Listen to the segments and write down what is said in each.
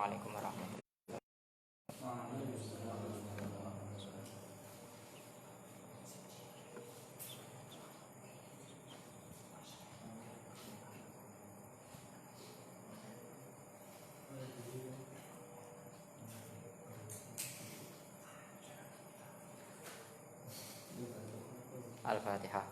Assalamualaikum warahmatullahi wabarakatuh. Al-Fatihah.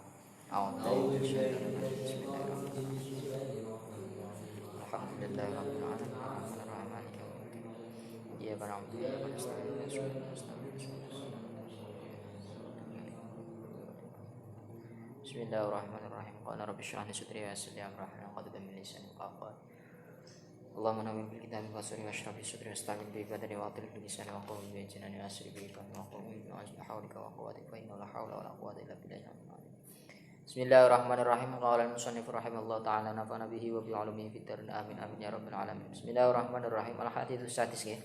Bismillahirrahmanirrahim. Qala rabbi shrah li sadri wa yassir li amri wahlul 'uqdatam min lisani yafqahu qawli. Allahumma nawwir bil kitabi wa sirri wa shrah li sadri wa stabil bi badani wa atil bi lisani wa qawli bi jinani wa asri bi fahmi wa qawli bi hawlika wa quwwatika fa inna la hawla wa la quwwata illa billah. Bismillahirrahmanirrahim. Qala al-musannif rahimahullah ta'ala nafa'ana bihi wa bi 'ulumihi fid darin amin amin ya rabbal alamin. Bismillahirrahmanirrahim. Al-hadits sadis ya.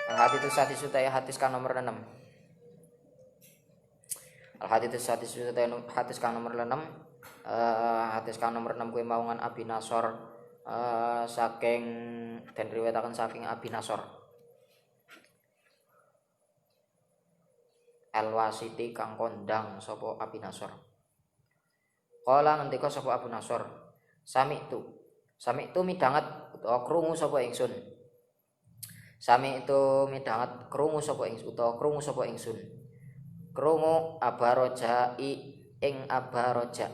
Al-hadits sadis utaya hadis kan nomor 6. Al-hadits sadis utaya hadis kan nomor 6. Hadis kan nomor 6 kuwi maungan Abi Nasor saking dan riwayataken saking Abi Nasor Al-Wasiti kang kondang sapa Abi Nasor. Kala ngendika sapa Abu Nasor, sami'tu midanget utawa krungu sapa ingsun. Sami'tu midanget krungu sapa ingsun utawa krungu sapa ingsun. Krungu Abarojai ing Abaroja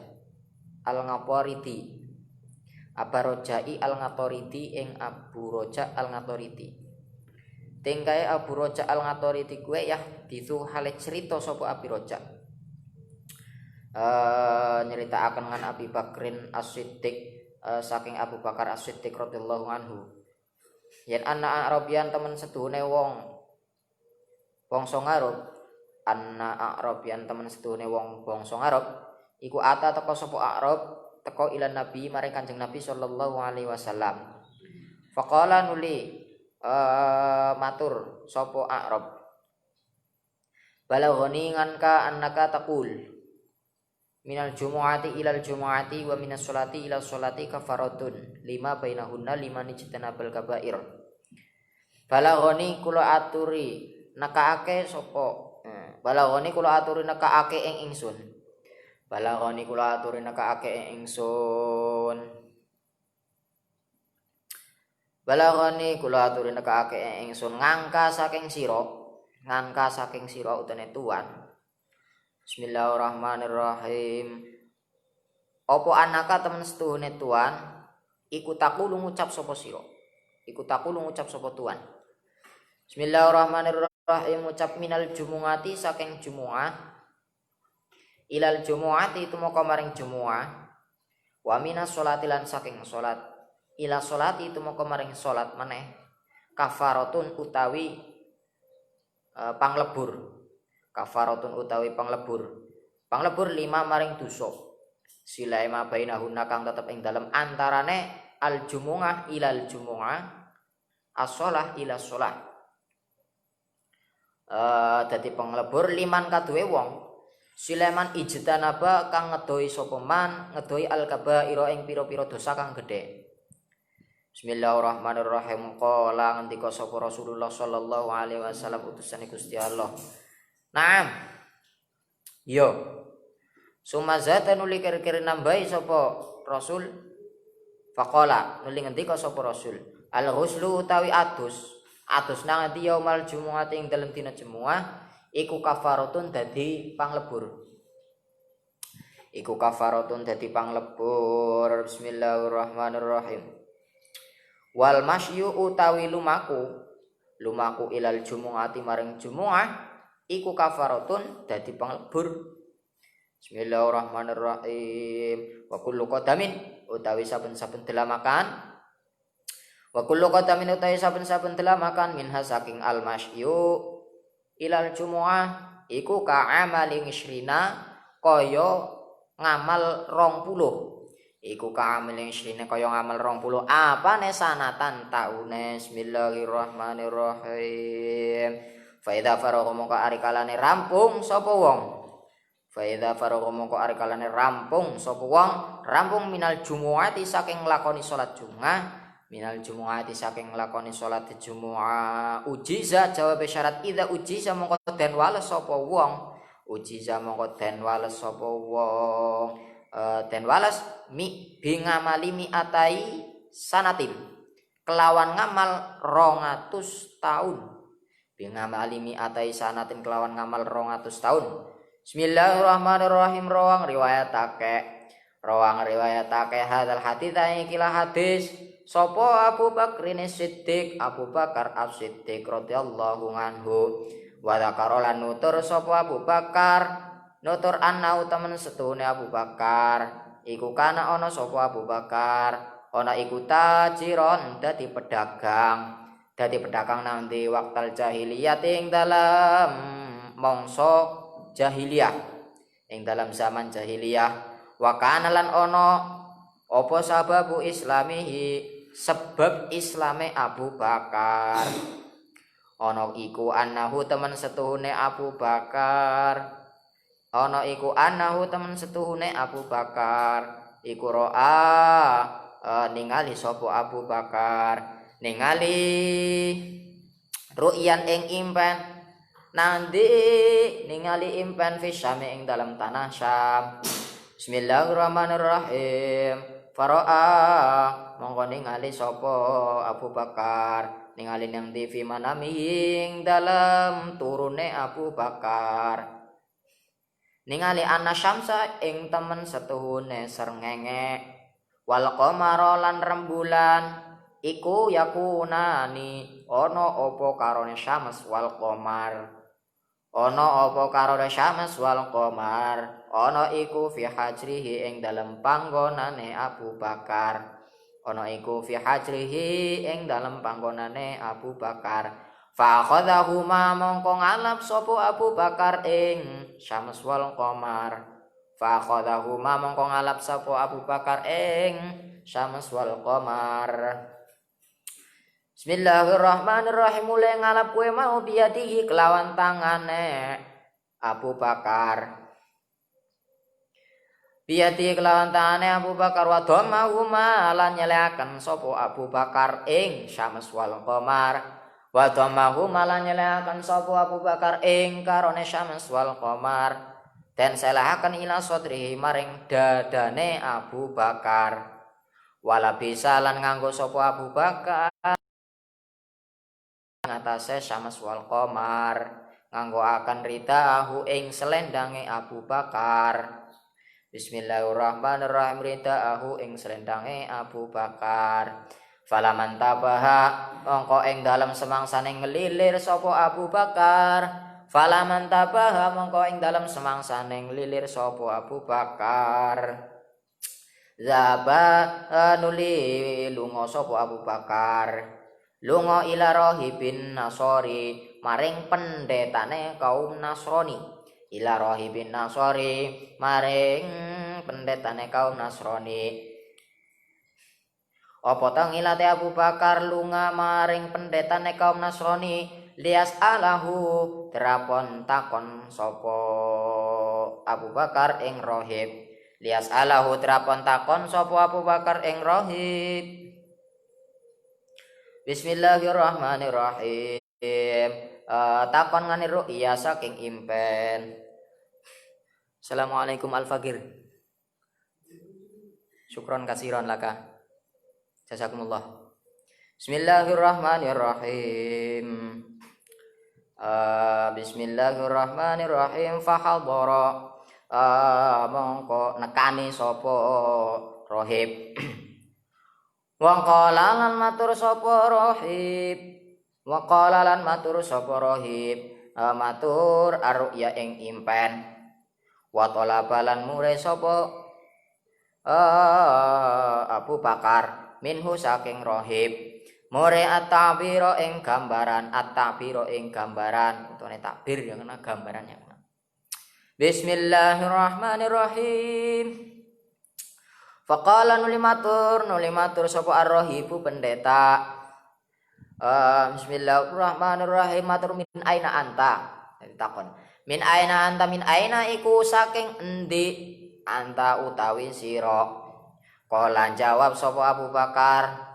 Al-Ngatoridi. Abarojai Al-Ngatoridi ing Abu Roja Al-Ngatoridi. Tingkae Abu Roja Al-Ngatoridi kuwe ya ditu hale cerita sapa Abi Roja. Nyeritakaken ngan Abi Bakrin As-Siddiq saking Abu Bakar As-Siddiq radhiyallahu anhu. Yen ana Arabian temen seduhune wong bangsa Arab, ana Arabian temen seduhune wong bangsa Arab, iku ata teka sapa Arab teka ila Nabi maring Kanjeng Nabi sallallahu alaihi wasallam. Faqala nuli matur sapa Arab, balaghani nganka annaka taqul minal jumu'ati ilal jumu'ati wa minas sholati ilal sholati kafaratun lima bainahunna liman ijtanabal kabair. Balaghani kula aturi nekaake sapa balaghani kula aturi nekaake ing ingsun. Balaghani kula aturi nekaake ing ingsun. Balaghani kula aturi nekaake ing ingsun ngangka saking sira utane tuan. Bismillahirrahmanirrahim. Apa anaka temen setuhune tuan iku takulu ngucap sapa sira. Iku takulu ngucap sapa tuan. Bismillahirrahmanirrahim. Ngucap minal jumu'ati saking jumu'ah ilal jumu'ati tumeka maring jumu'ah wa minas sholati lan saking salat ila sholati tumeka maring salat maneh kafaratun utawi panglebur. Kafaratun utawi panglebur lima maring dosa. Silae ma bainahunna kang tetep ing dalem antarane al jumu'ah ilal jumu'ah as-shalah ila shalah. Dadi panglebur liman kaduwe wong sileman ijtanaba kang ngedohi sapa man ngedohi al kabaira ing pira-pira dosa kang gedhe. Bismillahirrahmanirrahim. Qala ngendika sapa Rasulullah sallallahu alaihi wasallam utusane Gusti Allah. Naam. Yo. Sumazata nuli kira-kira nambahi sapa Rasul. Faqala nuli ngendika sapa Rasul, al-ghuslu utawi adus nang ati yaumal jumu'ati ing dalem dina Jumu'ah iku kafaratun dadi panglebur. Iku kafaratun dadi panglebur. Bismillahirrahmanirrahim. Wal masyu utawi lumaku ilal jumu'ati maring Jumu'ah iku kafaratun dadi panglebur. Bismillahirrahmanirrahim. Wa kullu qadamin utawi saben-saben delamakan. Wa kullu qadamin utawi saben-saben delamakan minha saking al masyu ilal jumu'ah iku ka'amali ngisrina kaya ngamal 20. Iku ka'amali ngisrina kaya ngamal 20. Apane sanatan taune. Bismillahirrahmanirrahim. Fa idza faragha mongko arikalane rampung sapa wong. Fa idza faragha mongko arikalane rampung sapa wong, rampung minal jumu'ati saking nglakoni salat Jumat, minal jumu'ati saking nglakoni salat Jumu'ah. Ujiza jawab syarat idza ujiza mongko den wales sapa wong. Ujiza mongko den wales sapa wong. Den wales bi ngamali atai sanatin. Kelawan ngamal 200 tahun. Bi ngamali atai sanatin kelawan ngamal 200 tahun. Bismillahirrahmanirrahim. Rawang riwayatake hadal hadits ikilah hadis sapa Abu Bakrin Siddiq Abu Bakar As-Siddiq radhiyallahu anhu wa dzakara lan nutur sapa Abu Bakar nutur anna temen setune Abu Bakar iku kana ana sapa Abu Bakar ana iku tajiron dadi pedagang nanti waktal jahiliyah ing dalam mangsa jahiliyah ing dalam zaman jahiliyah wa kana lan ana apa sababu islamihi sebab islame Abu Bakar ana iku annahu temen setuhune Abu Bakar iku roa ningali sapa Abu Bakar ningali ru'yan ing impen nanti ningali impen fi Syam ing dalam tanah Syam. Bismillahirrahmanirrahim. Faro'a mongko ningali sapa Abu Bakar ningali nang TV manaming dalam turune Abu Bakar ningali ana syamsa ing temen setuhune srengenge wal qamara lan rembulan iku yakunani ana apa karone syams wal qamar ana iku fi hajrihi ing dalem panggonane Abu Bakar fa akhadhahuma mongko ngalap sapa Abu Bakar ing syams wal qamar Bismillahirrahmanirrahim. Mulai ngalap kue mau biadihi kelawan tangane Abu Bakar. Wa dhammahuma lan nyeleaken sapa Abu Bakar ing syams wal qamar. Karone syams wal qamar. Den selahaken ila sadrihi maring dadane Abu Bakar. Wala bisa lan nganggo sapa Abu Bakar ngatasé syams wal qamar nganggo akan ridaahu ing selendange Abu Bakar. Bismillahirrahmanirrahim. Ridaahu ing selendange Abu Bakar. Falaman tabaha mongko ing dalem semangsaning ngelilir sapa Abu Bakar. Zaba nuli lunga sapa Abu Bakar. Lunga ila rahibin Nasori maring pendetane kaum Nasrani. Apa tang ilate Abu Bakar lunga maring pendetane kaum Nasrani lias alahu terapon takon sapa Abu Bakar ing rahib. Bismillahirrahmanirrahim. Takon ngani ru'ya saking impen. Assalamualaikum Al-Fagir. Syukron kasiran laka. Jazakumullah. Bismillahirrahmanirrahim. Fahadhara mongko nekani sapa rahib. Wa qala lan matur sapa rahib matur arru'ya ing impen. Wa talaba lan mure sapa Abu Bakar minhu saking rahib mure at-tabira ing gambaran utawa takbir yang kena gambarannya. Bismillahirrahmanirrahim. Faqala nulimatur sapa ar-rahibu pendeta. Bismillahirrahmanirrahim. Matur min aina anta. Takon. Min aina iku saking endi anta utawi sira. Qala jawab sapa Abu Bakar.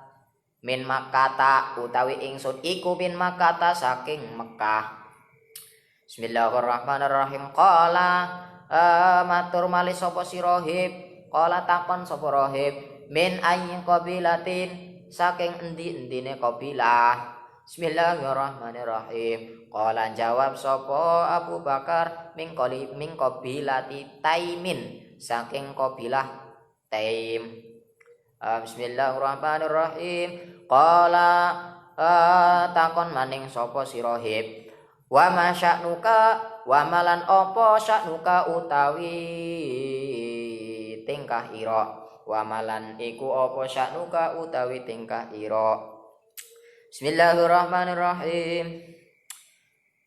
min Makkata utawi ingsun iku min Makkata saking Mekah. Bismillahirrahmanirrahim. Qala matur malih sapa si rahib, qala takon sapa rahib, min ayyin qabilatin saking endi-endine qabilah. Bismillahirrahmanirrahim. Qala jawab sapa Abu Bakar min qabilati Taimin saking qabilah Taim. Bismillahirrahmanirrahim. Qala takon maning sapa si rahib, wa ma sya'nuka wa malan apa sya'nuka utawi tingkah ira, wa malan iku apa sya'nuka utawi tingkah ira. Bismillahirrahmanirrahim.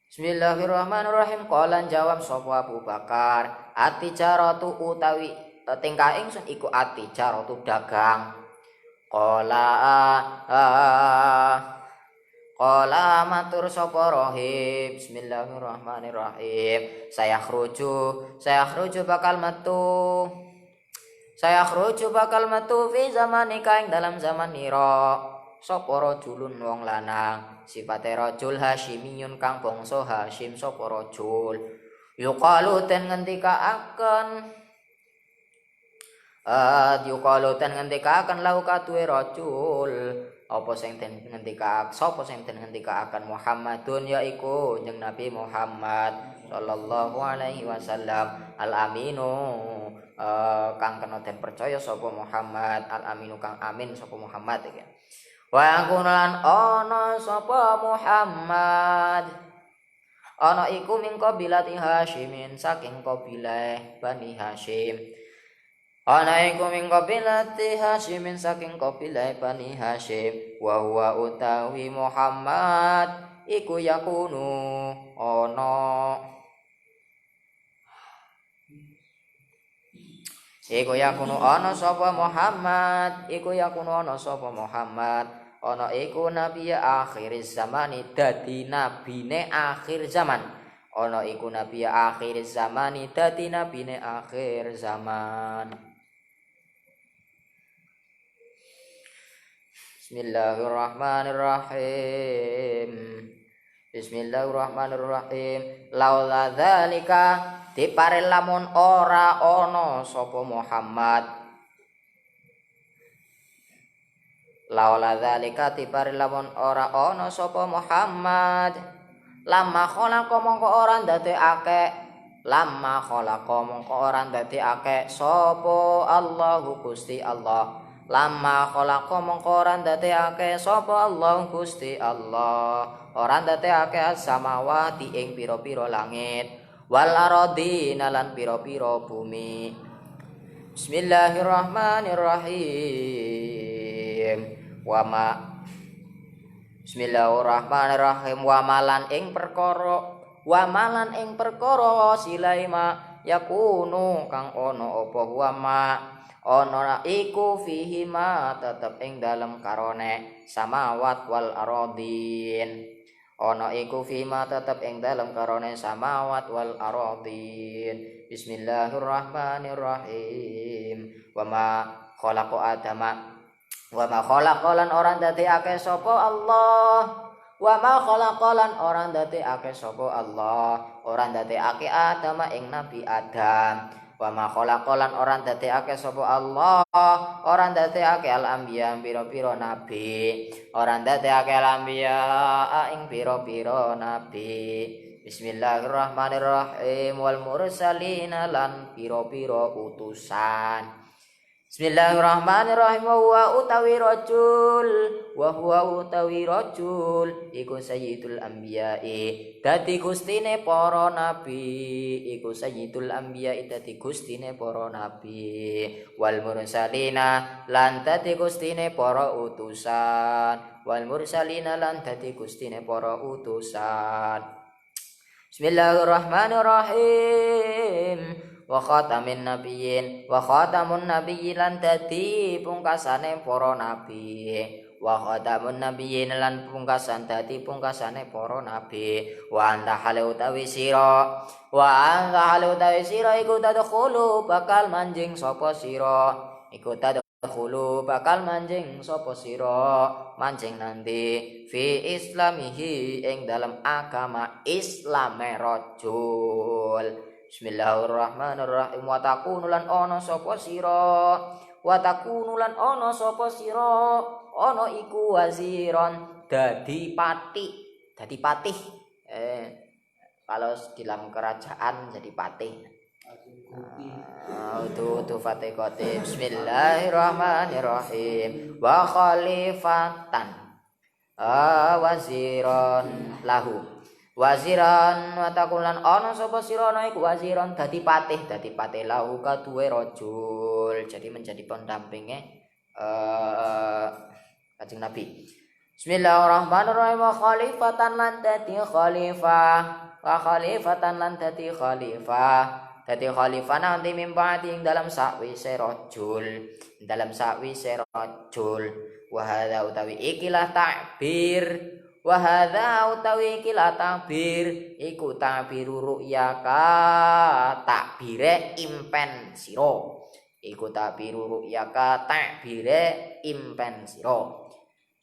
Bismillahirrahmanirrahim. Qala jawab sapa Abu Bakar, atijaratu utawi tingkah ingsun iku atijaratu dagang. Qala matur sapa rahib, bismillahirrahmanirrahim. Saya khruju bakal metu fi zamanika ing dalam zaman nira sapa rajulun wong lanang, sifate rajul hasyimiyun kang bangsa Hasyim sapa rajul, yuqalu ten ngendikaaken lau kaduwe rajul apa sing den ngendikaaken sapa sing den ngendikaaken Muhammadun yaiku jeneng Nabi Muhammad sallallahu alaihi wasallam al aminu kang kena den percaya sapa Muhammad, al aminu kang amin sapa Muhammad iki. Wa kunalan ana sapa Muhammad ana iku min qabilati Hasyimin saking qabilah Bani Hasyim. Ana iku min qabilati Hasyimin saking qabilah Bani Hasyim. Wa huwa utawi Muhammad iku yakunu ana sapa Muhammad ana iku nabi akhir zamani dadi nabine akhir zaman. Ana iku nabi akhir zamani dadi nabine akhir zaman. Bismillahirrahmanirrahim. Laula dzalika dipare lamun ora ana sapa Muhammad. Laula dzalika dipare lamun ora ana sapa Muhammad. Lamma khalaqa mongko ora ndadekake sapa Allahu Gusti Allah. Lamma khalaqa mongko ora ndadekake sapa Allah Gusti Allah. Ora ndadekake as-samawati ing pira-pira langit, wal aradina lan pira-pira bumi. Bismillahirrahmanirrahim. Bismillahirrahmanirrahim. Wa malan ing perkara silaima yakunu kang ana apa wa ma ana iku fihi ma tetep ing dalem karone samawat wal aradin. Ana iku fihi ma tetep ing dalem karone samawat wal aradin. Bismillahirrahmanirrahim. Wa ma khalaqalan orang dadekake sapa Allah. Wa ma khalaqalan orang dadekake sapa Allah. Orang dadekake Adam ing Nabi Adam. Wa ma khalaqalan orang dadekake sapa Allah. Orang dadekake al-anbiya pira-pira nabi. Orang dadekake al-anbiya ing pira-pira nabi. Bismillahirrahmanirrahim. Wal mursalina lan pira-pira utusan. Bismillahirrahmanirrahim. Wa huwa utawi rajul iku sayyidul anbiya'i dadi gustine para nabi. Wal mursalina lan dadi gustine para utusan. Bismillahirrahmanirrahim. Wa khatamun nabiyyin lan dadi pungkasane para nabi. Wa anta hale utawi sira iku tadkhulu bakal manjing sapa sira iku tadkhulu bakal manjing sapa sira manjing nanti fi islamihi ing dalam agama Islame rajul. Bismillahirrahmanirrahim. Wa takunu lan ana sapa sira ana iku waziron dadi patih kalau di dalam kerajaan jadi patih. Itu fatih khotib. Bismillahirrahmanirrahim. Wa khalifatan waziron lahu. Waziran wa takulan ana sapa sira ana iku waziran dadi patih lahu kaduwe rajul. Jadi menjadi pendampingnya Kanjeng Nabi. Bismillahirrahmanirrahim. Wa khalifatan lan dadi khalifah. Dadi khalifah nanti mimpati ing dalam sakwise rajul. Wa hadza utawi ikilah takbir. Iku takbiru ru'yaka takbire impen sira.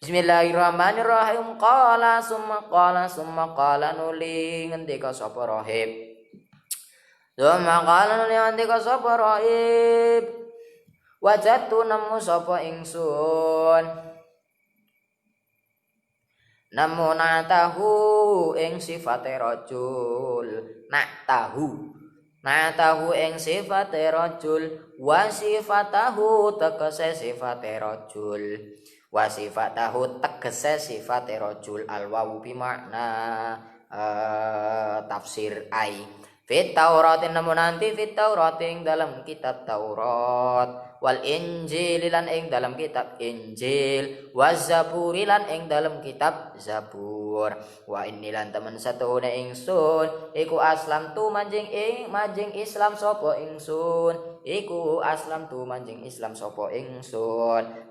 Bismillahirrahmanirrahim. Qala summa qala nuli ngendika sapa rahib. Wajadtu nemu sapa ingsun. Nemu natahu ing sifate rajul. Natahu ing sifate rajul. Wasifatahu tegese sifate rajul. Al-wawu bi makna tafsir ai. Fit Taurat nemu nanti fit Taurat ing dalam kitab Taurat, wal Injil lan ing dalam kitab Injil, waz Zabur lan ing dalam kitab Zabur. Wa inni lan temen satune ingsun iku aslam tu manjing Islam sapa ingsun.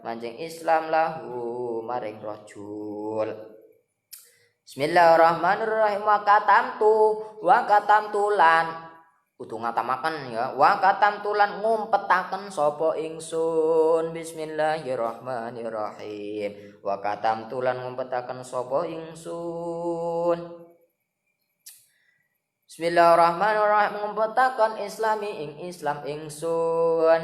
Manjing Islam lahu maring rajul. Bismillahirrahmanirrahim. Wa katamtu lan kudu ngatamaken ya. Wa katamtu lan ngumpetaken sapa ingsun. Bismillahirrahmanirrahim. Wa katamtu lan ngumpetaken sapa ingsun. Bismillahirrahmanirrahim. Ngumpetaken islami ing Islam ingsun.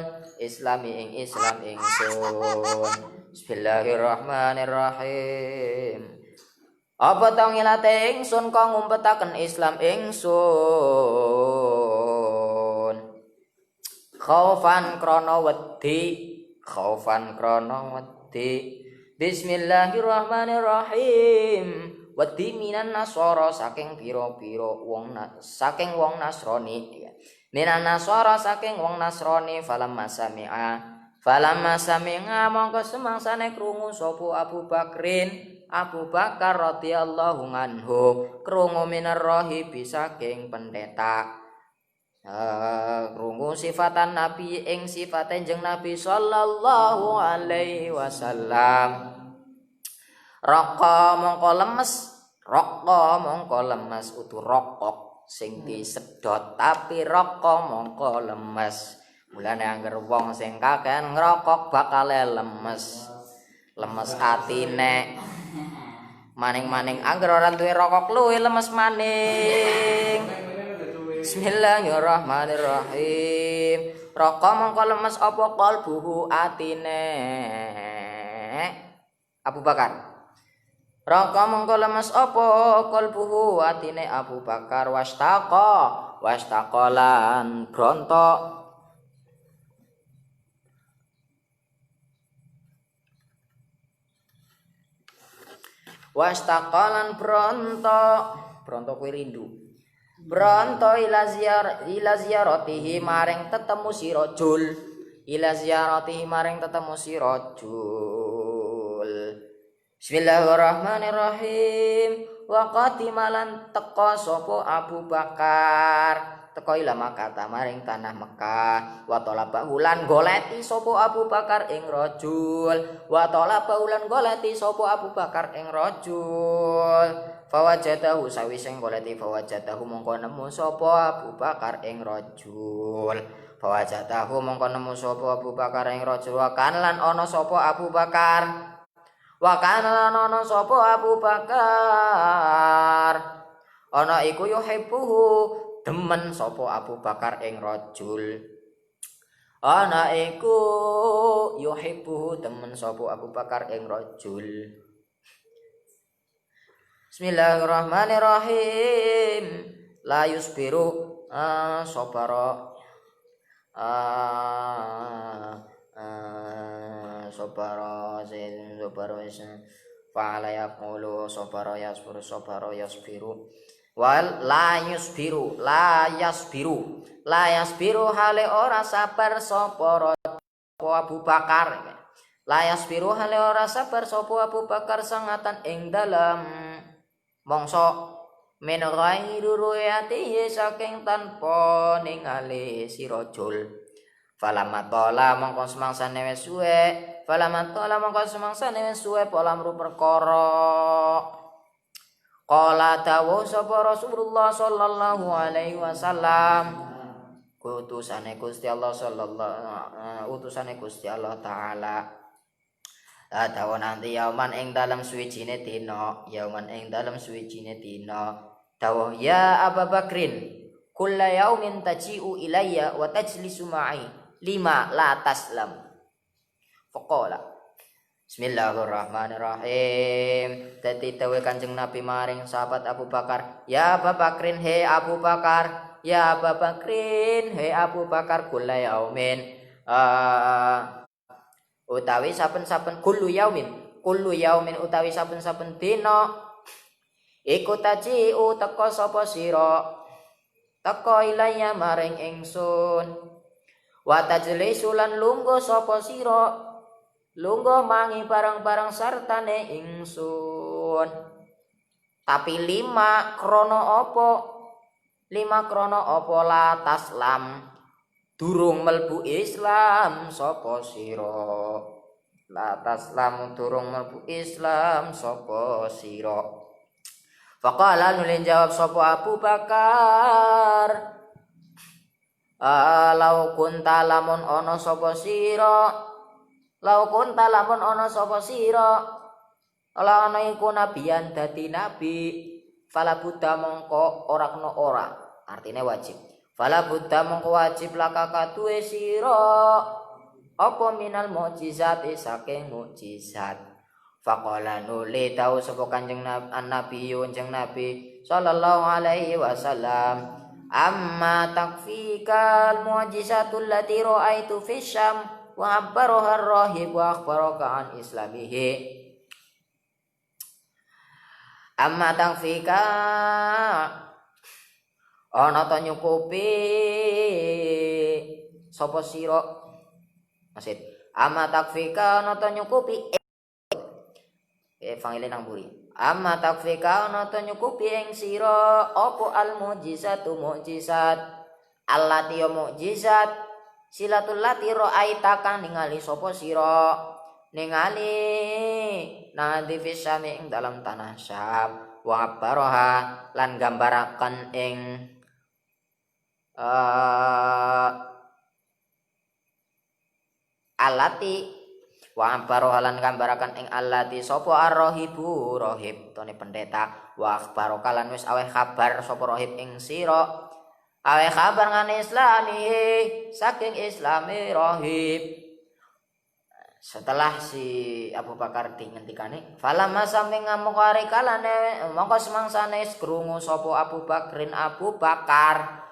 Bismillahirrahmanirrahim. Apa tau ngilate ingsun kang ngumpetaken Islam ingsun. Khaufan krana wedi. Bismillahirrahmanirrahim. Wedi minan nasara saking pira-pira wong Nasrani. Minan nasara saking wong Nasrani falamma sami'a mongko semangsane krungu sapa Abu Bakar radhiyallahu anhu krungu minar rahibi saking pendeta. Krungu sifatan Nabi ing sifate jeneng Nabi sallallahu alaihi wasallam. Raqa mongko lemes utu rokok sing disedot tapi raqa mongko lemes. Mulane angger wong sing kakean ngrokok bakal lemes atine. Maning-maning angger ora duwe rokok luwih lemes maning. Bismillahirrahmanirrahim. Rokok mongko lemes apa qalbuhu atine Abu Bakar. Rokok mongko lemes apa qalbuhu atine Abu Bakar. Wastaqalan brontok. Wastaqalan bronto kuwi rindu. Bronto ila ziyaratihi maring tetemu si rajul. Bismillahirrahmanirrahim. Wa qatimalan teka sapa Abu Bakar. Teka ila Makkah maring tanah Mekah. Wa talaba ulan goleti sapa Abu Bakar ing rajul. Fawajadahu sawise goleti mongko nemu sapa Abu Bakar ing rajul. Fawajatahu mongko nemu sapa Abu Bakar ing rajul wa kan lan ana sapa Abu Bakar. Wa kan lan ana sapa Abu Bakar. Ana iku yuhibbuhu demen sapa Abu Bakar ing rajul. Ana iku yuhibbuhu demen sapa Abu Bakar ing rajul. Bismillahirrahmanirrahim. La yusbiru sabara sabara fa'ala yaqulu sabara yasbiru wal la yasbiru hale ora sabar sapa Abu Bakar. La yasbiru hale ora sabar sapa Abu Bakar sangatan ing dalam mongso min ghairu ru'yatihi saking tanpa ningali si rajul. Falamatola mongko semangsane wis suwe pola mru perkara qala dawu sapa Rasulullah sallallahu alaihi wasallam utusane Gusti Allah taala dawa nanti yauman ing dalam suwijine dina dawa ya Abu Bakrin kulla yaumin taji'u ilayya wa tajlisu ma'i lima la taslam faqala Bismillahirrahmanirrahim. Dadi dawe Kanjeng Nabi maring sahabat Abu Bakar, ya Abu Bakrin he Abu Bakar, ya Abu Bakrin he Abu Bakar kulla yaumin utawi saben-saben kullu yaumin utawi saben-saben dina iku taji'u teka sapa sira teka ilayya maring ingsun wa tajlisu lan lungguh sapa sira lungguh mangi barang-barang sartane ingsun. Tapi lima krono opo la taslam durung melbu Islam sapa sira. La taslam durung melbu Islam sapa sira. Faqala nulin jawab sapa Abu Bakar, lau kunta lamun ana sapa sira ala ana iku nabiyan dadi nabi fala buddha mongko ora kena ora artine wajib fala buddha mongko wajib laka kaduwe sira apa minal mukjizat saking mukjizat. Faqala nuli tau sapa Kanjeng Nabi sallallahu alaihi wasallam amma takfikal mu'jizatul lati ra'aitu fi syam wa abbaraha ar-rahib wa akhbaraka an islamihi. Amma takfika ana ta nyukupi sapa sira maksud amma takfika ana ta nyukupi fangile nang buri amma takfika ana ta nyukupi ing sira apa al mukjizatu mukjizat allati mukjizat silatul lati ra'aita kang ningali sapa sira ningali nadi fisami ing dalam tanah Syam wa baroha lan gambaraken ing alati wa baroha lan gambaraken ing alati sapa ar-rahibu rahib tone pendeta wa baraka lan wis aweh kabar sapa rahib ing sira aweh kabar ngane islami saking islami rahib. Setelah si Abu Bakar dingentikane falamma sami ngamuk ari kalane mongko semangsane krungu sapa Abu Bakar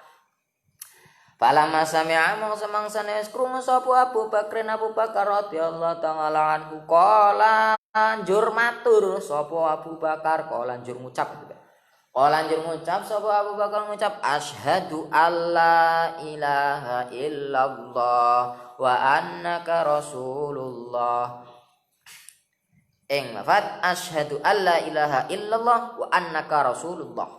falamma sami among semangsane krungu sapa Abu Bakar radhiyallahu ta'ala anhu qala anjur matur sapa Abu Bakar qala anjur ngucap sapa Abu Bakar ngucap asyhadu alla ilaha illallah wa annaka rasulullah. Ing lafaz asyhadu alla ilaha illallah wa annaka rasulullah.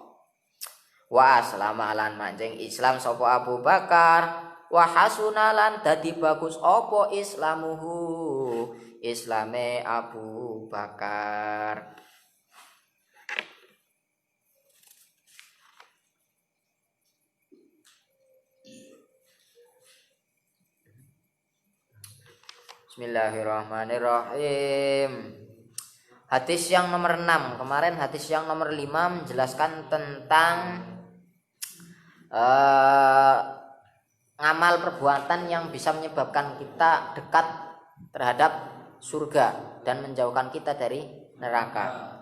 Wa aslama lan manjing Islam sapa Abu Bakar wa hasuna lan dadi bagus apa islamuhu islame Abu Bakar. Bismillahirrahmanirrahim. Hadis yang nomor 6. Kemarin hadis yang nomor 5 menjelaskan tentang ngamal perbuatan yang bisa menyebabkan kita dekat terhadap surga dan menjauhkan kita dari neraka,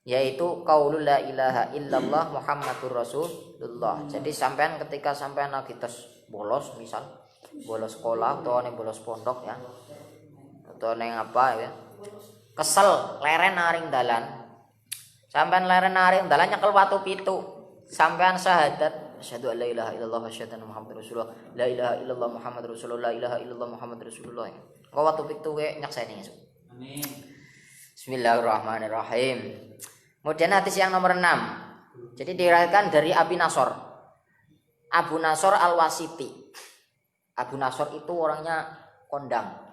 yaitu qaulul la ilaha illallah Muhammadur Rasulullah. Jadi sampean ketika sampean lagi tes bolos, misal bolos sekolah atau ning bolos pondok ya, atau ning apa ya, kesel leren naring dalan, sampean leren naring dalan nyekel watu pitu, sampean syahadat asyhadu an la ilaha illallah wa asyhadu anna muhammadar rasulullah, la ilaha illallah muhammadur rasulullah, la ilaha illallah muhammadur rasulullah. Kok watu pitu ke nyakseni esuk. Amin. Bismillahirrahmanirrahim. Kemudian hadis yang nomor 6. Jadi diriwayatkan dari Abu Nasr Al-Wasiti. Abu Nasr itu orangnya kondang.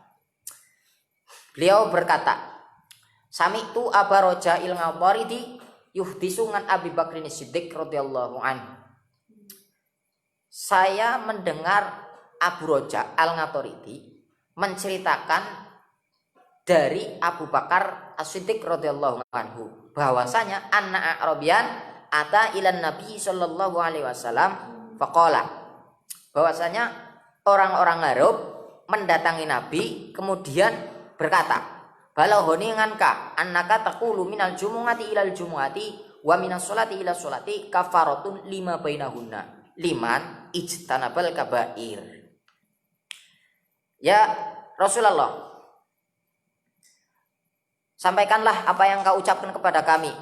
Beliau berkata, Sami'tu Aba Raja'il Ghafaridi yuhdisu ngan Abi Bakrin Siddiq radhiyallahu anhu. Saya mendengar Abu Raja Al-Ghafaridi menceritakan dari Abu Bakar As-Siddiq radhiyallahu anhu bahwasanya anna Arabian ata ilan Nabi sallallahu alaihi wasallam faqala, bahwasanya orang-orang Arab mendatangi Nabi kemudian berkata, balahoni nganka annaka taqulu minal jumu'ati ilal jumu'ati wa minas sholati ila sholati kafaratun lima bainahunna liman ijtanabal kabair. Ya Rasulullah, sampaikanlah apa yang kau ucapkan kepada kami,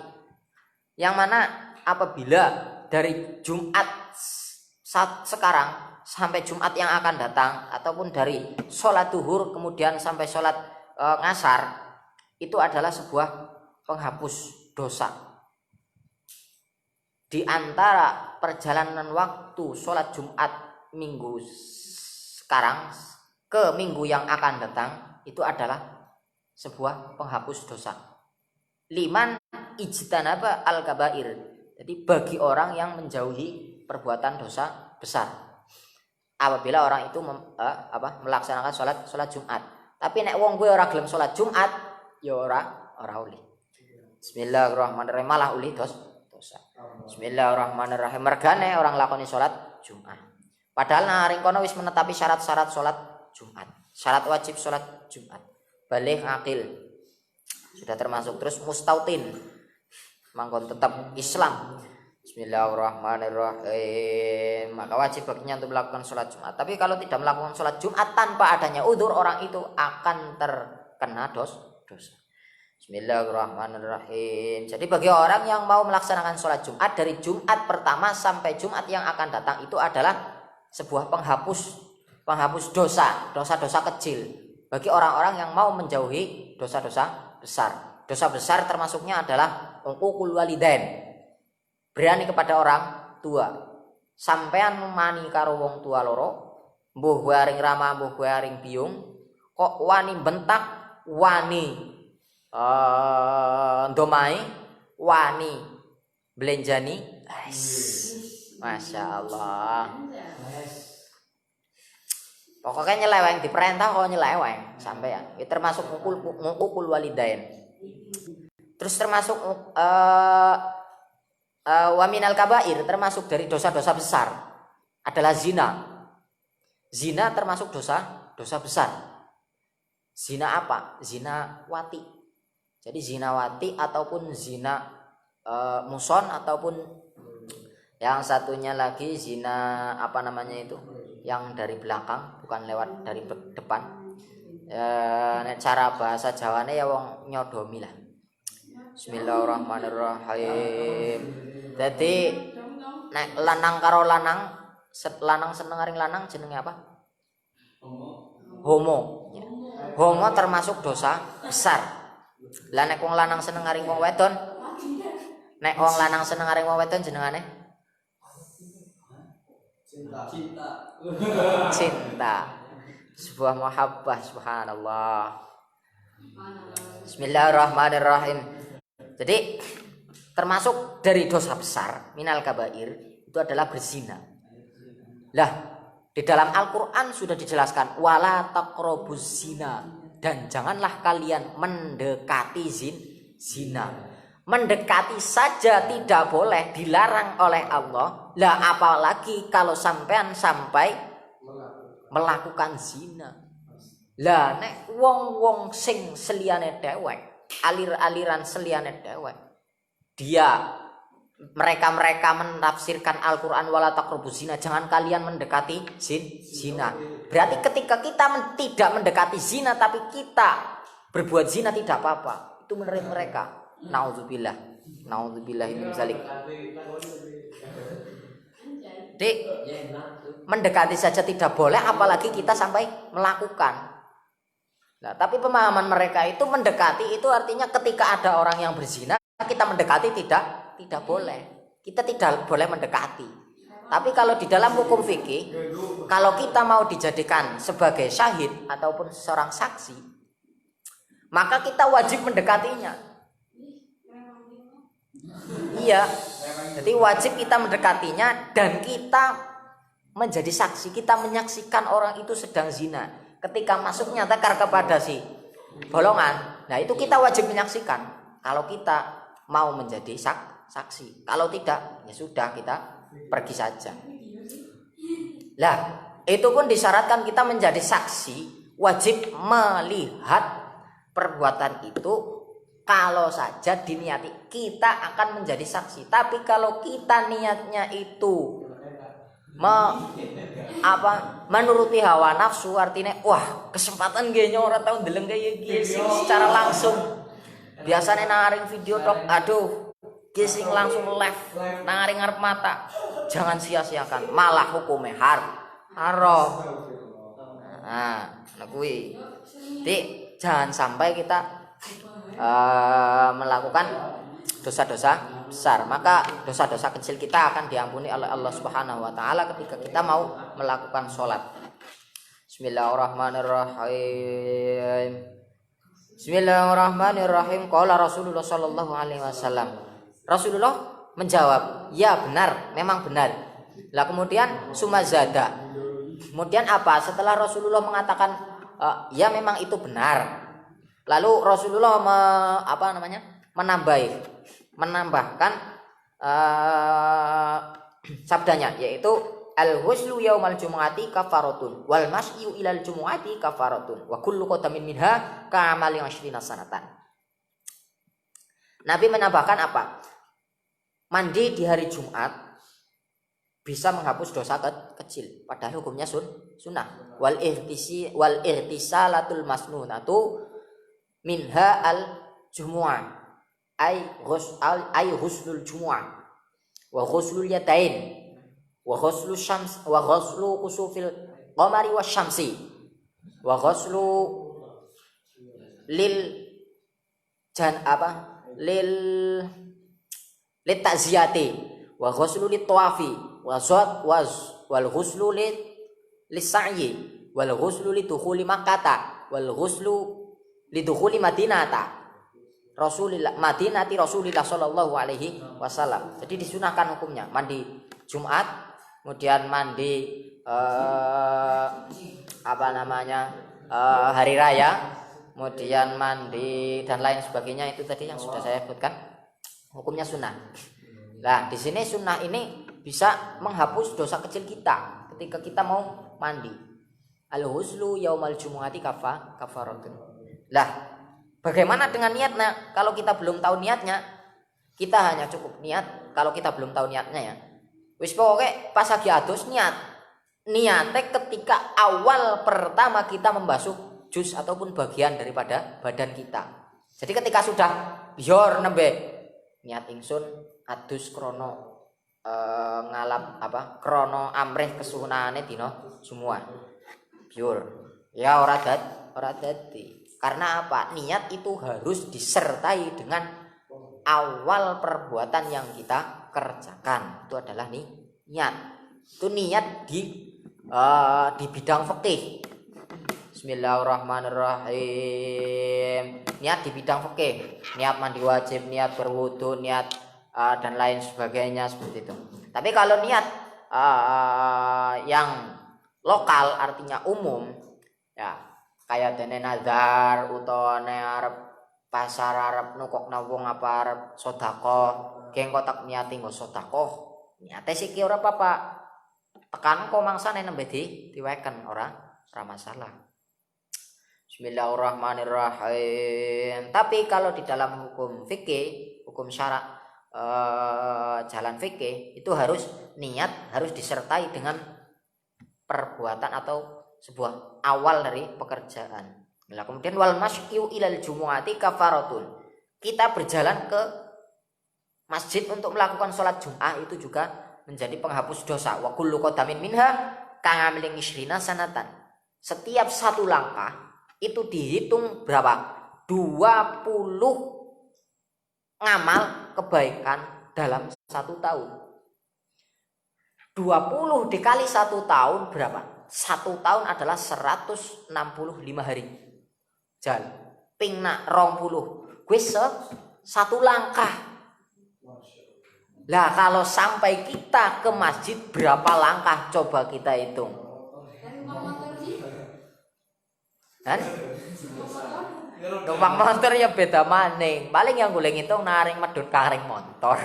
yang mana apabila dari Jumat saat sekarang sampai Jumat yang akan datang, ataupun dari sholat duhur kemudian sampai sholat ngasar, itu adalah sebuah penghapus dosa. Di antara perjalanan waktu sholat Jumat minggu sekarang ke minggu yang akan datang, itu adalah sebuah penghapus dosa. Liman ijtanaba al-kabair. Jadi bagi orang yang menjauhi perbuatan dosa besar. Apabila orang itu melaksanakan sholat Jumat. Tapi nek wong gue ora gelem sholat Jumat, ya ora uli. Bismillahirrahmanirrahim, malah uli dosa. Bismillahirrahmanirrahim. Mergane orang lakoni sholat Jumat. Padahal naring kono wis menetapi syarat-syarat sholat Jumat. Syarat wajib sholat Jumat. Baligh akil. Sudah termasuk. Terus mustautin. Mangkon tetap Islam. Bismillahirrahmanirrahim. Maka wajib baginya untuk melakukan sholat Jumat. Tapi kalau tidak melakukan sholat Jumat tanpa adanya udzur, orang itu akan terkena dosa. Bismillahirrahmanirrahim. Jadi bagi orang yang mau melaksanakan sholat Jumat dari Jumat pertama sampai Jumat yang akan datang, itu adalah sebuah penghapus dosa kecil. Bagi orang-orang yang mau menjauhi dosa-dosa besar. Dosa besar termasuknya adalah uququl walidain. Berani kepada orang tua. Sampean mani karo wong tua loro, mbuh waring rama, mbuh waring biung, kok wani bentak, wani ndomai, wani belenjani. Masya Allah. Pokoknya nyeleweng, diperintah kok nyeleweng sampean. Itu termasuk uququl walidain. Terus termasuk wa minal kabair, termasuk dari dosa-dosa besar adalah zina. Zina termasuk dosa besar. Zina apa? Zina wati. Jadi zina wati ataupun zina muson, ataupun yang satunya lagi zina apa namanya itu, yang dari belakang bukan lewat dari depan. Cara bahasa Jawane ya wong nyodomi lah. Bismillahirrahmanirrahim. Jadi nek lanang karo lanang seneng aring lanang jenenge apa? Homo. Homo termasuk dosa besar. Lah nek wong lanang seneng aring wong wedon, nek wong lanang seneng aring wong wedon jenengane cinta. Sebuah mahabbah, subhanallah. Bismillahirrahmanirrahim. Jadi termasuk dari dosa besar minal kabair itu adalah berzina. Lah di dalam Al-Quran sudah dijelaskan wala taqrabuz zina, dan janganlah kalian mendekati zina. Mendekati saja tidak boleh, dilarang oleh Allah. Lah apalagi kalau sampean sampai melakukan zina. Lah nek wong-wong sing seliyane dewek, aliran seliyane dewek, mereka menafsirkan Al-Quran wala taqrabuz zina, jangan kalian mendekati zina. Berarti ketika kita tidak mendekati zina tapi kita berbuat zina tidak apa-apa. Itu menurut mereka. Nauzubillah min zalik. Dik, mendekati saja tidak boleh apalagi kita sampai melakukan. Nah, tapi pemahaman mereka itu mendekati itu artinya ketika ada orang yang berzina kita mendekati tidak boleh. Kita tidak boleh mendekati. Tapi kalau di dalam hukum fikih, kalau kita mau dijadikan sebagai syahid ataupun seorang saksi, maka kita wajib mendekatinya. Iya. Jadi wajib kita mendekatinya dan kita menjadi saksi, kita menyaksikan orang itu sedang zina. Ketika masuknya tekar kepada si bolongan, nah itu kita wajib menyaksikan. Kalau kita mau menjadi saksi, kalau tidak ya sudah kita pergi saja. Lah itu pun disyaratkan kita menjadi saksi, wajib melihat perbuatan itu. Kalau saja diniati kita akan menjadi saksi, tapi kalau kita niatnya itu menuruti hawa nafsu, artinya wah kesempatan gini orang tahu ndeleng kayak gini secara langsung. Biasanya naring video tok, aduh gising langsung live naring ngarep mata. Jangan sia-siakan, malah hukumnya haram. Nah, kuwi. Jadi jangan sampai kita melakukan dosa-dosa besar, maka dosa-dosa kecil kita akan diampuni oleh Allah Subhanahu wa taala ketika kita mau melakukan sholat. Bismillahirrahmanirrahim. Bismillahirrahmanirrahim. Qala Rasulullah sallallahu alaihi wasallam. Rasulullah menjawab, "Ya benar, memang benar." Lah kemudian sumazada. Kemudian apa? Setelah Rasulullah mengatakan ya memang itu benar. Lalu Rasulullah menambahkan sabdanya, yaitu al-ghuslu yaumal jumu'ati kafaratun wal masyu ilal jumu'ati kafaratun wa kullu qadamin minha ka'amali 20 sanatan. Nabi menambahkan apa? Mandi di hari Jumat bisa menghapus dosa kecil, padahal hukumnya sunnah. Wal ihtisalatul masnunatu minha al jumu'ah ay ghuslul jumu'ah wa ghuslul yadain wa ghuslu syams wa ghuslu kusufil qamari wasyamsi wa ghuslu lil ta'ziyati wa ghuslu lit tawafi wal ghuslu lis sa'yi wal ghuslu lidukhuli makkata wal ghuslu lidukhuli madinata Rasulillah sallallahu alaihi wasallam. Jadi disunahkan hukumnya mandi Jumat, kemudian mandi hari raya, kemudian mandi dan lain sebagainya, itu tadi yang sudah saya sebutkan hukumnya sunnah. Nah, di sini sunnah ini bisa menghapus dosa kecil kita ketika kita mau mandi. Al-huslu yaumal jumu'ati kafaratun. Lah, bagaimana dengan niatnya? Kalau kita belum tahu niatnya, kita hanya cukup niat. Kalau kita belum tahu niatnya ya, wis pokoknya pas lagi adus niatnya ketika awal pertama kita membasuh jus ataupun bagian daripada badan kita. Jadi ketika sudah biar nembe niat ingsun adus krono krono amrih kesunahane dina semua biur ya ora dadi. Karena apa? Niat itu harus disertai dengan awal perbuatan yang kita kerjakan. Itu adalah niat. Itu niat di bidang fikih. Bismillahirrahmanirrahim. Niat di bidang fikih, niat mandi wajib, niat berwudu, niat dan lain sebagainya seperti itu. Tapi kalau niat yang lokal artinya umum, ya kaya dene nazar utawa ne arep pasar arep nukokna wong apa arep sedekah kengko tak niati nggo sedekah niate siki ora apa-apa tekan kok mangsane nembe diweken ora masalah. Bismillahirrahmanirrahim. Tapi kalau di dalam hukum fikih, hukum syarak jalan fikih itu harus niat harus disertai dengan perbuatan atau sebuah awal dari pekerjaan. Nah, kemudian wal masyu ilal jumu'ati kafaratun. Kita berjalan ke masjid untuk melakukan sholat Jum'ah itu juga menjadi penghapus dosa. Wa kullu qadamin minha ka'amilin ishrina sanatan. Setiap satu langkah itu dihitung berapa? 20 ngamal kebaikan dalam 1 tahun. 20 dikali 1 tahun berapa? 1 tahun adalah 165 hari. Jal ping nak 20 gue satu langkah. Lah kalau sampai kita ke masjid berapa langkah coba kita hitung? Kan? Numpak motor ya beda maning. Paling yang gue ngitung naring medhot karing motor.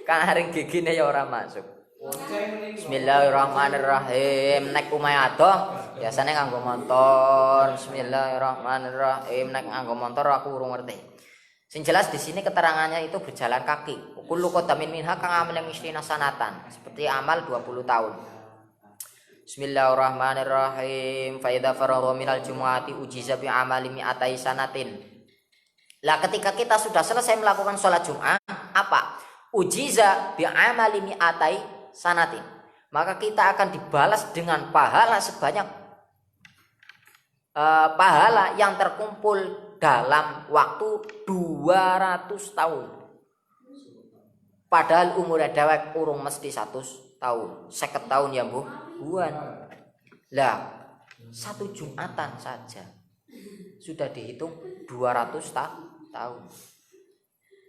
Karing gigine ya ora masuk. Bismillahirrahmanirrahim. Nek omahe adoh biasane nganggo motor. Bismillahirrahmanirrahim. Nek nganggo motor aku urung ngerti. Sing jelas di sini keterangannya itu berjalan kaki. Kullu qadamin minha kang amalin misrina sanatan. Seperti amal 20 tahun. Bismillahirrahmanirrahim. Fa idza faragha minal jumu'ati ujiza bi amali mi'atai sanatin. Lah ketika kita sudah selesai melakukan sholat Jumat, apa? Ujiza bi amali mi'atai sanatin. Maka kita akan dibalas dengan pahala sebanyak pahala yang terkumpul dalam waktu 200 tahun. Padahal umur dewek urung mesti 100 tahun. 50 tahun ya, Bu. Buan. Lah, 1 Jumatan saja sudah dihitung 200 tahun.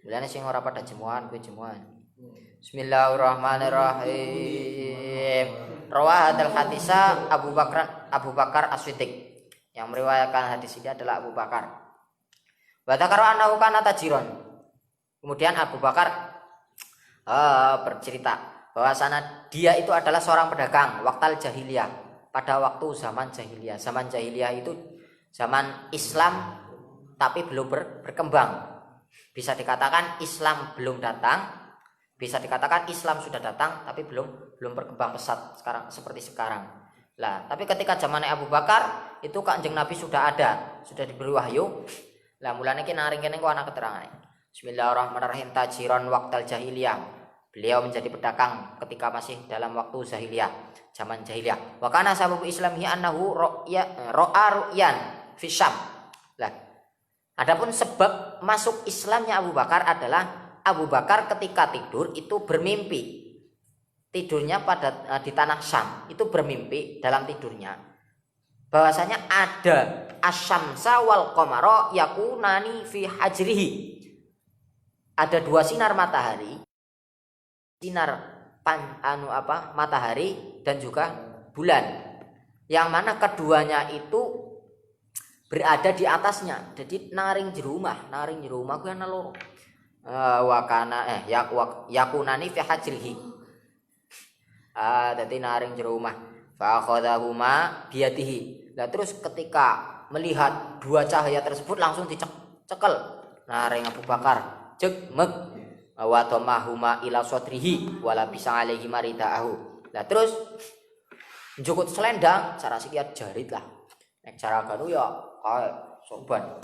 Mulane sing ora pada jemuan kuwi jemuan. Bismillahirrahmanirrahim. Rawahul hadisa Abu Bakar As-Siddiq. Yang meriwayatkan hadis ini adalah Abu Bakar. Wa dzakara annahu kana tajiron. Kemudian Abu Bakar bercerita bahwasanya dia itu adalah seorang pedagang waktal jahiliyah, pada waktu zaman jahiliyah. Zaman jahiliyah itu zaman Islam tapi belum berkembang. Bisa dikatakan Islam belum datang, bisa dikatakan Islam sudah datang tapi belum berkembang pesat sekarang seperti sekarang. Lah, tapi ketika zaman Abu Bakar itu Kanjeng Nabi sudah ada, sudah diberi wahyu. Lah mulane ki naring kene kok ana keterangan. Bismillahirrahmanirrahim. Tajiran waktal jahiliyah. Beliau menjadi pedagang ketika masih dalam waktu jahiliyah, zaman jahiliyah. Wa kana sababu islamihi annahu ra'a ru'yan fi Syam. Lah, adapun sebab masuk Islamnya Abu Bakar adalah Abu Bakar ketika tidur itu bermimpi. Tidurnya di tanah Syam, itu bermimpi dalam tidurnya bahwasanya ada asyamsa wal qamara yakunani fi hajrihi. Ada 2 sinar matahari, sinar matahari dan juga bulan, yang mana keduanya itu berada di atasnya. Jadi naring jerumah kuwi ana loro. Wakana yakunani fi hajrihi. Dadi naring jerumah. Fa akhadahuma biyadihi. Lah terus ketika melihat 2 cahaya tersebut langsung dicekel naring Abu Bakar. Jek mek wa tamahuma ila sadrihi wala bisa alaihi maridaahu. Lah terus njukut selendang cara sikiat jarit lah. Nek cara kanu ya kae soban.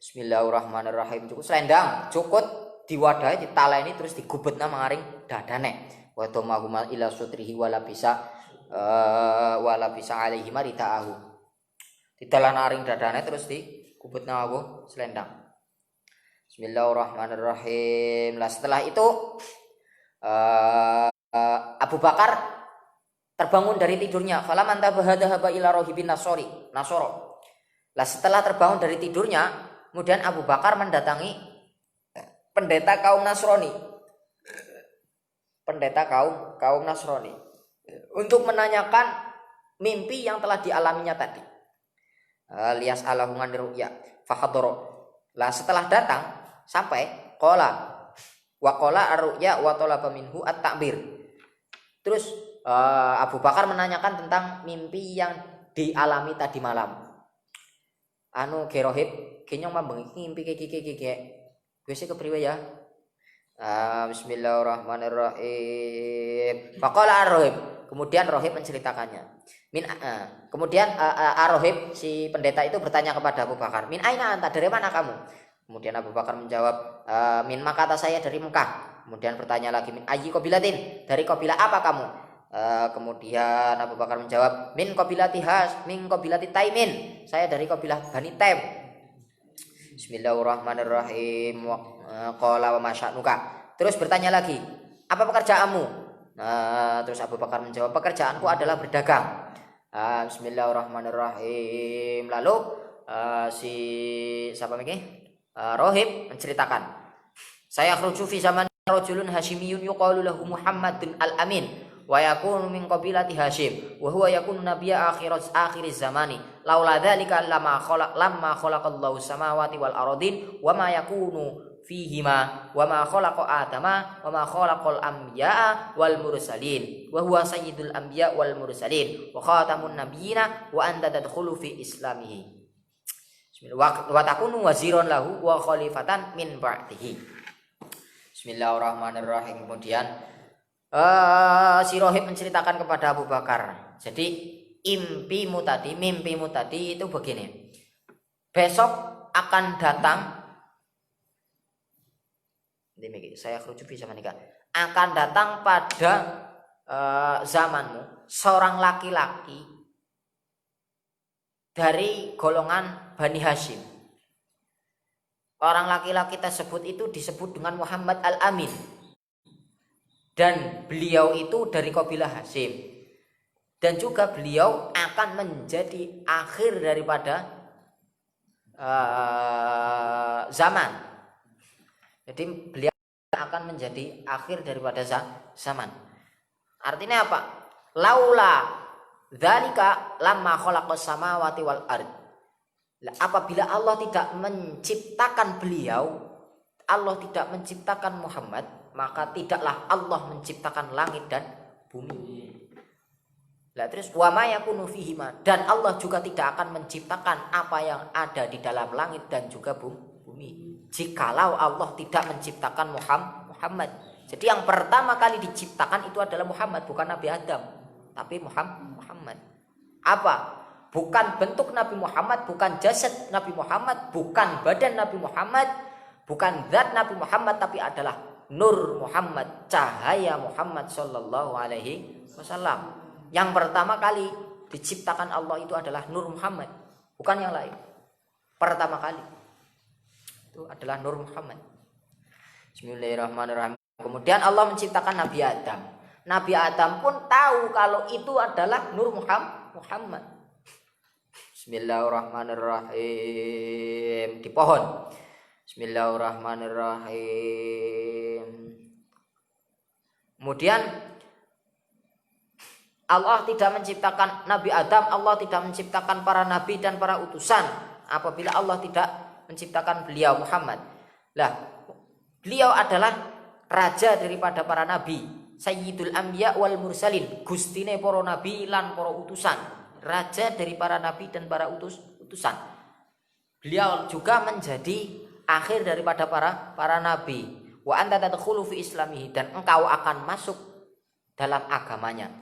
Bismillahirrahmanirrahim. Njukut selendang, cukut diwadahi ditaleni terus digubetna mangaring dadane. Wa tamahuma ila sadrihi wala bisa alaihi maridaahu. Ditalan aring dadane terus digubetna apa selendang. Bismillahirrahmanirrahim. Lah setelah itu Abu Bakar terbangun dari tidurnya. Falaman tabahadahaba ila rohibin nasoro. Lah setelah terbangun dari tidurnya, kemudian Abu Bakar mendatangi pendeta kaum Nasrani. Pendeta kaum Nasrani. untuk menanyakan mimpi yang telah dialaminya tadi. Lias alahungan ru'ya fahadoro. Lah setelah datang sampai qala wa qala ar-ru'ya wa talaba minhu at-ta'bir. Terus Abu Bakar menanyakan tentang mimpi yang dialami tadi malam. Anu gerohib kenyong mambeng mimpi kiki gue sih kepriwe ya. Bismillahirrahmanirrahim. Faqala ar-rohib. Kemudian rohib menceritakannya. Kemudian ar-rohib si pendeta itu bertanya kepada Abu Bakar, min aina anta, dari mana kamu? Kemudian Abu Bakar menjawab, min makata, saya dari Mekah. Kemudian bertanya lagi, min ayyi qabilatin, dari qabilah apa kamu? Kemudian Abu Bakar menjawab, min qabilati Taimin, saya dari qabilah Bani Taim. Bismillahirrahmanirrahim. Qala wa masya'nuka. Terus bertanya lagi, apa pekerjaanmu? Terus Abu Bakar menjawab, pekerjaanku adalah berdagang. Bismillahirrahmanirrahim. Lalu si siapa ini? Rohib menceritakan, saya khruju fi zaman rajulun hasyimiyun yuqalu lahu Muhammadun al-Amin wa yakunu min qabilati Hashim wa huwa yakunu nabiyya akhiriz zamani laula dzalika lamma khalaqallahu samawati wal ardin wa ma yakunu fihima wa ma khalaqa adama wa ma khalaqal anbiya'a wal mursalin wa huwa sayyidul anbiya' wal mursalin wa khatamun nabiyina wa anta tadkhulu fi islamihi wa takunu waziron lahu wa khalifatan min ba'dihi. Bismillahirrahmanirrahim. Kemudian si rohib menceritakan kepada Abu Bakar, jadi mimpimu tadi itu begini, besok akan datang, saya kerucut bisa menikah, akan datang pada zamanmu seorang laki-laki dari golongan Bani Hashim. Orang laki-laki tersebut itu disebut dengan Muhammad al-Amin, dan beliau itu dari kabilah Hashim, dan juga beliau akan menjadi akhir daripada zaman. Jadi beliau akan menjadi akhir daripada zaman. Artinya apa? Laula dzalika lamma khalaqas samawati wal ard. Apabila Allah tidak menciptakan beliau, Allah tidak menciptakan Muhammad, maka tidaklah Allah menciptakan langit dan bumi. Lah terus wa ma yakunu fihima, dan Allah juga tidak akan menciptakan apa yang ada di dalam langit dan juga bumi jikalau Allah tidak menciptakan Muhammad. Jadi yang pertama kali diciptakan itu adalah Muhammad, bukan Nabi Adam, tapi Muhammad. Apa? Bukan bentuk Nabi Muhammad, bukan jasad Nabi Muhammad, bukan badan Nabi Muhammad, bukan zat Nabi Muhammad, tapi adalah Nur Muhammad, cahaya Muhammad sallallahu alaihi wasallam. Yang pertama kali diciptakan Allah itu adalah Nur Muhammad, bukan yang lain. Pertama kali itu adalah Nur Muhammad. Bismillahirrahmanirrahim. Kemudian Allah menciptakan Nabi Adam. Nabi Adam pun tahu kalau itu adalah Nur Muhammad. Bismillahirrahmanirrahim. Di pohon. Bismillahirrahmanirrahim. Kemudian Allah tidak menciptakan Nabi Adam, Allah tidak menciptakan para nabi dan para utusan apabila Allah tidak menciptakan beliau Muhammad. Lah, beliau adalah raja daripada para nabi, Sayyidul Anbiya wal Mursalin, gustine para nabi lan para utusan. Raja dari para nabi dan para utusan. Beliau juga menjadi akhir daripada para nabi. Wa anta tadkhulu fi islamihi, dan engkau akan masuk dalam agamanya.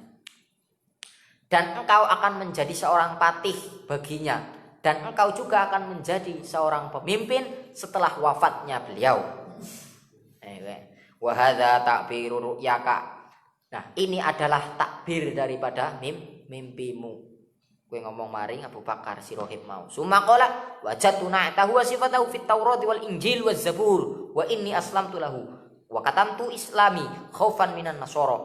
Dan engkau akan menjadi seorang patih baginya, dan engkau juga akan menjadi seorang pemimpin setelah wafatnya beliau. Wa hadza ta'biru ru'yaka. Nah, ini adalah takbir daripada mimpimu. Gue ngomong maring Abu Bakar si rohib mau. Summa qala wajadtu na'tahu wa sifatahu fit Taurat wal Injil waz Zabur wa inni aslamtu lahu wa katamtu islami khaufan minan nasara.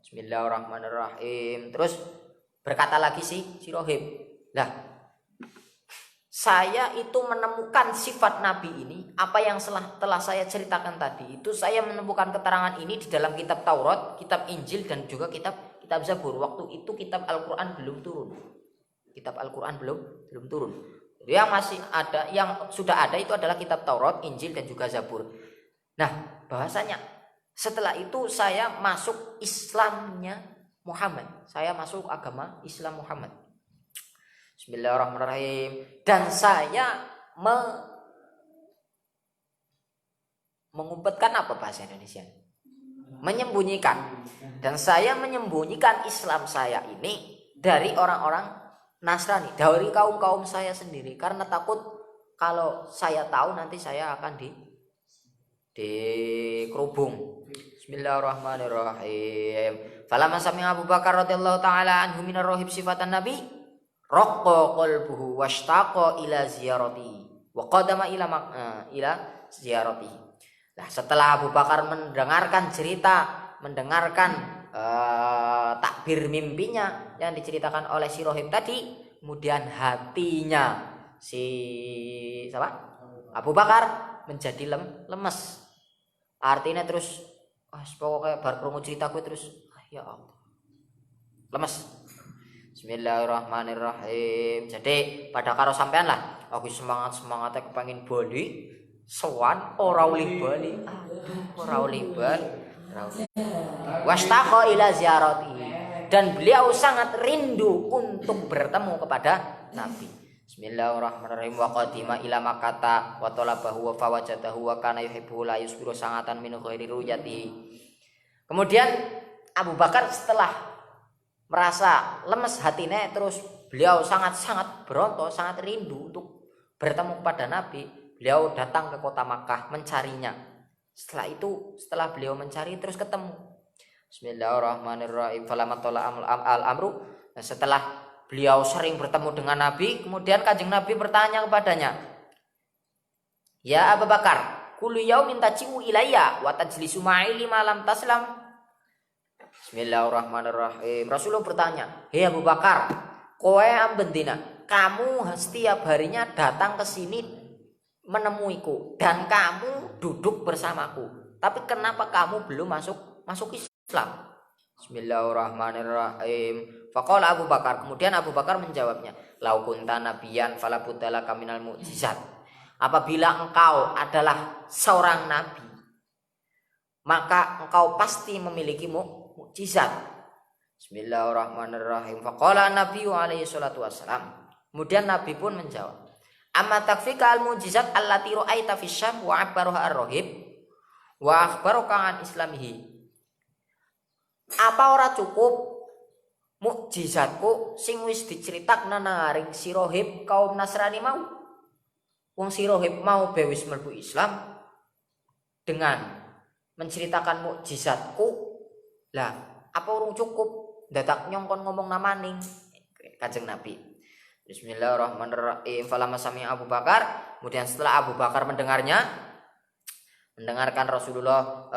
Bismillahirrahmanirrahim. Terus berkata lagi si rohib, lah saya itu menemukan sifat Nabi ini, apa yang telah saya ceritakan tadi itu, saya menemukan keterangan ini di dalam kitab Taurat, kitab Injil, dan juga kitab kitab Zabur. Waktu itu kitab Al-Qur'an belum turun. Kitab Al-Qur'an belum turun. Yang masih ada, yang sudah ada itu adalah kitab Taurat, Injil dan juga Zabur. Nah, bahasanya setelah itu saya masuk Islamnya Muhammad. Saya masuk agama Islam Muhammad. Bismillahirrahmanirrahim. Dan saya mengumpetkan apa bahasa Indonesia? Menyembunyikan. Dan saya menyembunyikan Islam saya ini dari orang-orang Nasrani, dari kaum saya sendiri, karena takut kalau saya tahu nanti saya akan dikerubung. Bismillahirrahmanirrahim. Falamma sami'a Abu Bakar radhiyallahu taala anhu minar rohib sifatan Nabi, raqqa qalbuhu washtaqa ila ziyarati wa qadama ila ziyarati. Nah, setelah Abu Bakar mendengarkan takbir mimpinya yang diceritakan oleh si rohib tadi, kemudian hatinya Abu Bakar menjadi lemes. Artinya terus pokoknya bar krungu ceritaku terus ya Allah lemes. Bismillahirrahmanirrahim. Jadi pada karo sampean lah aku semangatnya kepengin bali sowan ora oleh bali. Ora oleh bali. Wastaqa ila ziyarati, dan beliau sangat rindu untuk bertemu kepada Nabi. Bismillahirrahmanirrahim. Wa qadima ila Makkah wa talabahu wa fawajadahu wa kana yuhibbu la yusbiru sangatan min ghairi ruyati. Kemudian Abu Bakar setelah merasa lemes hatinya, terus beliau sangat berontok, sangat rindu untuk bertemu kepada Nabi. Beliau datang ke kota Makkah mencarinya. Setelah beliau mencari terus ketemu. Bismillahirrahmanirrahim. Falamatola al-amru. Setelah beliau sering bertemu dengan Nabi, kemudian Kanjeng Nabi bertanya kepadanya, "Ya Abu Bakar, kullu yaumin taji'u ilayya wa tajlisu ma'i lima lam taslam." Bismillahirrahmanirrahim. Rasulullah bertanya, "Hei Abu Bakar, kowe ambendina, kamu setiap harinya datang ke sini menemuiku dan kamu duduk bersamaku. Tapi kenapa kamu belum masuk Islam?" Bismillahirrahmanirrahim. Faqala Abu Bakar, kemudian Abu Bakar menjawabnya, "Lau kunta nabiyan fala buddalaka minal mu'jizat." Apabila engkau adalah seorang nabi, maka engkau pasti memiliki mukjizat. Bismillahirrahmanirrahim. Faqala Nabiyyu alaihi salatu wassalam. Kemudian Nabi pun menjawab, "Amma takfika al-mujizat allati ra'aita fi Syam wa akhbaruha ar-rahib wa akhbaruka an islamihi." Apa ora cukup mukjizatku sing wis diceritakna naring si rohib kaum Nasrani mau? Wong si rohib mau bewis mlebu Islam dengan menceritakan mukjizatku. Lah, apa urung cukup dadak nyongkon ngomong namaning Kanjeng Nabi. Bismillahirrahmanirrahim. Falamma sami'a Abu Bakar, kemudian setelah Abu Bakar mendengarkan Rasulullah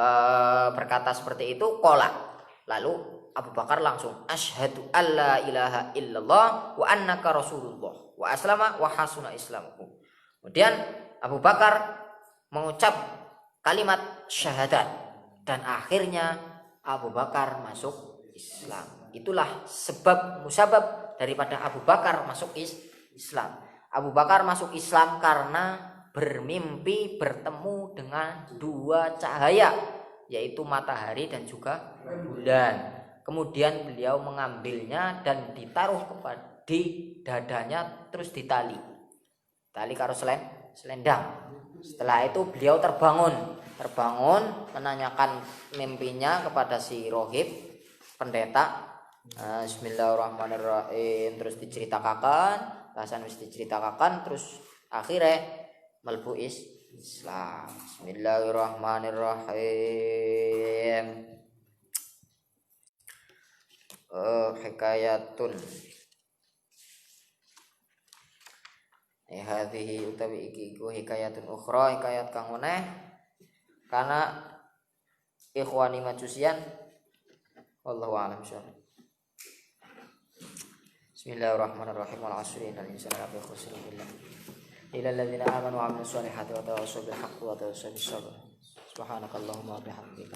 berkata seperti itu, qala, lalu Abu Bakar langsung asyhadu alla ilaha illallah wa annaka rasulullah wa aslama wa hasuna islamuhu. Kemudian Abu Bakar mengucap kalimat syahadat dan akhirnya Abu Bakar masuk Islam. Itulah musabab daripada Abu Bakar masuk Islam. Abu Bakar masuk Islam karena bermimpi bertemu dengan dua cahaya, yaitu matahari dan juga bulan. Kemudian beliau mengambilnya dan ditaruh di dadanya, terus ditali karo selendang. Setelah itu beliau terbangun menanyakan mimpinya kepada si rohib pendeta. Bismillahirrahmanirrahim. Terus diceritakan, terus akhirnya melbu Islam. Bismillahirrahmanirrahim. Hikayatun hadhihi utawi iki iku hikayatun ukhra, hikayat kang meneh kana ikhwani majusian. Wallahu a'lam bishawab. Bismillahirrahmanirrahim. Wal 'asri innal insana lafi khusr illa alladziina aamanu wa 'amilus shalihati wa tawassaw bil haqqi wa tawassaw bis sabr. Subhanakallahumma wa bihamdika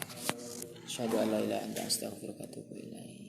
asyhadu an la ilaha illa anta astaghfiruka wa atubu ilaik.